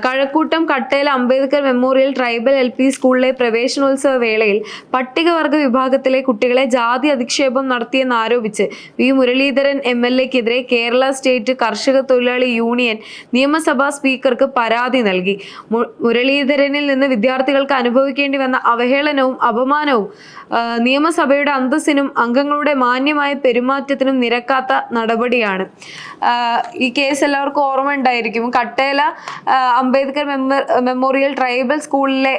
Kazhakkoottam Kattel Ambedkar memorial tribal LP സ്കൂളിലെ പ്രവേശനോത്സവ വേളയിൽ പട്ടികവർഗ വിഭാഗത്തിലെ കുട്ടികളെ ജാതി അധിക്ഷേപം നടത്തിയെന്നാരോപിച്ച് വി മുരളീധരൻ MLA-ക്കെതിരെ കേരള സ്റ്റേറ്റ് കർഷക തൊഴിലാളി യൂണിയൻ നിയമസഭാ സ്പീക്കർക്ക് പരാതി നൽകി. മുരളീധരനിൽ നിന്ന് വിദ്യാർത്ഥികൾക്ക് അനുഭവിക്കേണ്ടി വന്ന അവഹേളനവും അപമാനവും നിയമസഭയുടെ അന്തസ്സിനും അംഗങ്ങളുടെ മാന്യമായ പെരുമാറ്റത്തിനും നിരക്കാത്ത നടപടിയാണ്. ഈ കേസ് എല്ലാവർക്കും ഓർമ്മ ഉണ്ടായിരിക്കും. കട്ടേല അംബേദ്കർ മെമ്മോറിയൽ ട്രൈബൽ സ്കൂളിലെ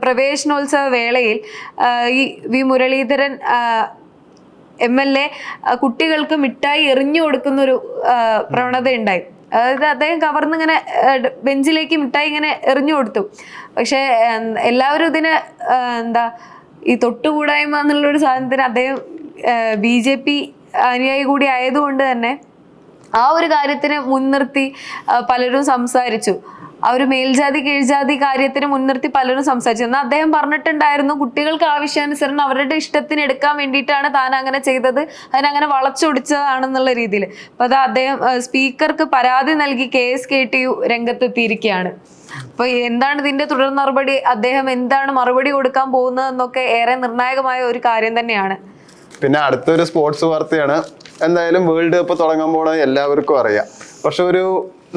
പ്രവേശനോത്സവ വേളയിൽ ഈ വി മുരളീധരൻ MLA കുട്ടികൾക്ക് മിഠായി എറിഞ്ഞു കൊടുക്കുന്ന ഒരു പ്രവണത ഉണ്ടായി. അതായത് അദ്ദേഹം കവർന്നിങ്ങനെ ബെഞ്ചിലേക്ക് മിഠായി ഇങ്ങനെ എറിഞ്ഞു കൊടുത്തു. പക്ഷെ എല്ലാവരും ഇതിന് ഈ തൊട്ടുകൂടായ്മ എന്നുള്ളൊരു സാധനത്തിന് അദ്ദേഹം BJP അനുയായി കൂടി ആയതുകൊണ്ട് തന്നെ ആ ഒരു കാര്യത്തിന് മുൻനിർത്തി പലരും സംസാരിച്ചു. ആ ഒരു മേൽജാതി കീഴ്ജാതി കാര്യത്തിന് മുൻനിർത്തി പലരും സംസാരിച്ചു. എന്നാൽ അദ്ദേഹം പറഞ്ഞിട്ടുണ്ടായിരുന്നു, കുട്ടികൾക്ക് ആവശ്യാനുസരണം അവരുടെ ഇഷ്ടത്തിന് എടുക്കാൻ വേണ്ടിയിട്ടാണ് താൻ അങ്ങനെ ചെയ്തത്, അതിനങ്ങനെ വളച്ചൊടിച്ചതാണെന്നുള്ള രീതിയിൽ. അപ്പൊ അത് അദ്ദേഹം സ്പീക്കർക്ക് പരാതി നൽകി KSKTU രംഗത്തെത്തിയിരിക്കുകയാണ്. അപ്പൊ എന്താണ് ഇതിന്റെ തുടർ നടപടി, അദ്ദേഹം എന്താണ് മറുപടി കൊടുക്കാൻ പോകുന്നത് എന്നൊക്കെ ഏറെ നിർണായകമായ ഒരു കാര്യം തന്നെയാണ്. പിന്നെ അടുത്തൊരു സ്പോർട്സ് വാർത്തയാണ്. എന്തായാലും വേൾഡ് കപ്പ് തുടങ്ങാൻ പോണത് എല്ലാവർക്കും അറിയാം. പക്ഷെ ഒരു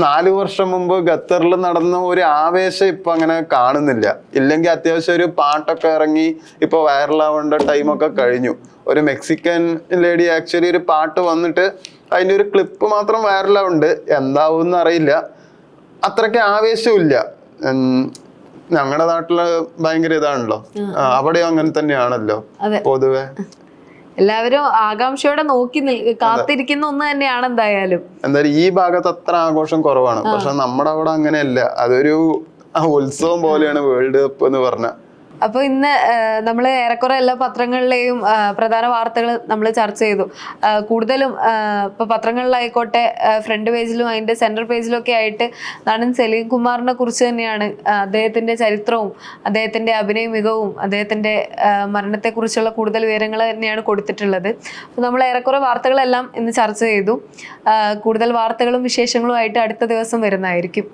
4 വർഷം മുമ്പ് ഖത്തറിൽ നടന്ന ഒരു ആവേശം ഇപ്പൊ അങ്ങനെ കാണുന്നില്ല. ഇല്ലെങ്കിൽ അത്യാവശ്യം ഒരു പാട്ടൊക്കെ ഇറങ്ങി ഇപ്പൊ വൈറലാവേണ്ട ടൈമൊക്കെ കഴിഞ്ഞു. ഒരു മെക്സിക്കൻ ലേഡി ആക്ച്വലി ഒരു പാട്ട് വന്നിട്ട് അതിന്റെ ഒരു ക്ലിപ്പ് മാത്രം വൈറലാവുണ്ട്. എന്താവും അറിയില്ല. അത്രയ്ക്ക് ആവേശമില്ല. ഞങ്ങളുടെ നാട്ടില് ഭയങ്കര ഇതാണല്ലോ, അവിടെയും അങ്ങനെ തന്നെയാണല്ലോ പൊതുവെ. എല്ലാവരും ആകാംക്ഷയോടെ നോക്കി കാത്തിരിക്കുന്ന ഒന്ന് തന്നെയാണ്. എന്തായാലും ഈ ഭാഗത്ത് അത്ര ആഘോഷം കുറവാണ്. പക്ഷെ നമ്മുടെ അവിടെ അങ്ങനെയല്ല. അതൊരു ഉത്സവം പോലെയാണ് വേൾഡ് കപ്പ് എന്ന് പറഞ്ഞ. അപ്പോൾ ഇന്ന് നമ്മൾ ഏറെക്കുറെ എല്ലാ പത്രങ്ങളിലെയും പ്രധാന വാർത്തകൾ നമ്മൾ ചർച്ച ചെയ്തു. കൂടുതലും ഇപ്പോൾ പത്രങ്ങളിലായിക്കോട്ടെ ഫ്രണ്ട് പേജിലും അതിൻ്റെ സെൻട്രൽ പേജിലും ഒക്കെ ആയിട്ട് നടൻ സലീം കുമാറിനെ കുറിച്ച് തന്നെയാണ് അദ്ദേഹത്തിൻ്റെ ചരിത്രവും അദ്ദേഹത്തിൻ്റെ അഭിനയ മികവും അദ്ദേഹത്തിൻ്റെ മരണത്തെക്കുറിച്ചുള്ള കൂടുതൽ വിവരങ്ങൾ തന്നെയാണ് കൊടുത്തിട്ടുള്ളത്. അപ്പോൾ നമ്മൾ ഏറെക്കുറെ വാർത്തകളെല്ലാം ഇന്ന് ചർച്ച ചെയ്തു. കൂടുതൽ വാർത്തകളും വിശേഷങ്ങളും ആയിട്ട് അടുത്ത ദിവസം വരുന്നതായിരിക്കും.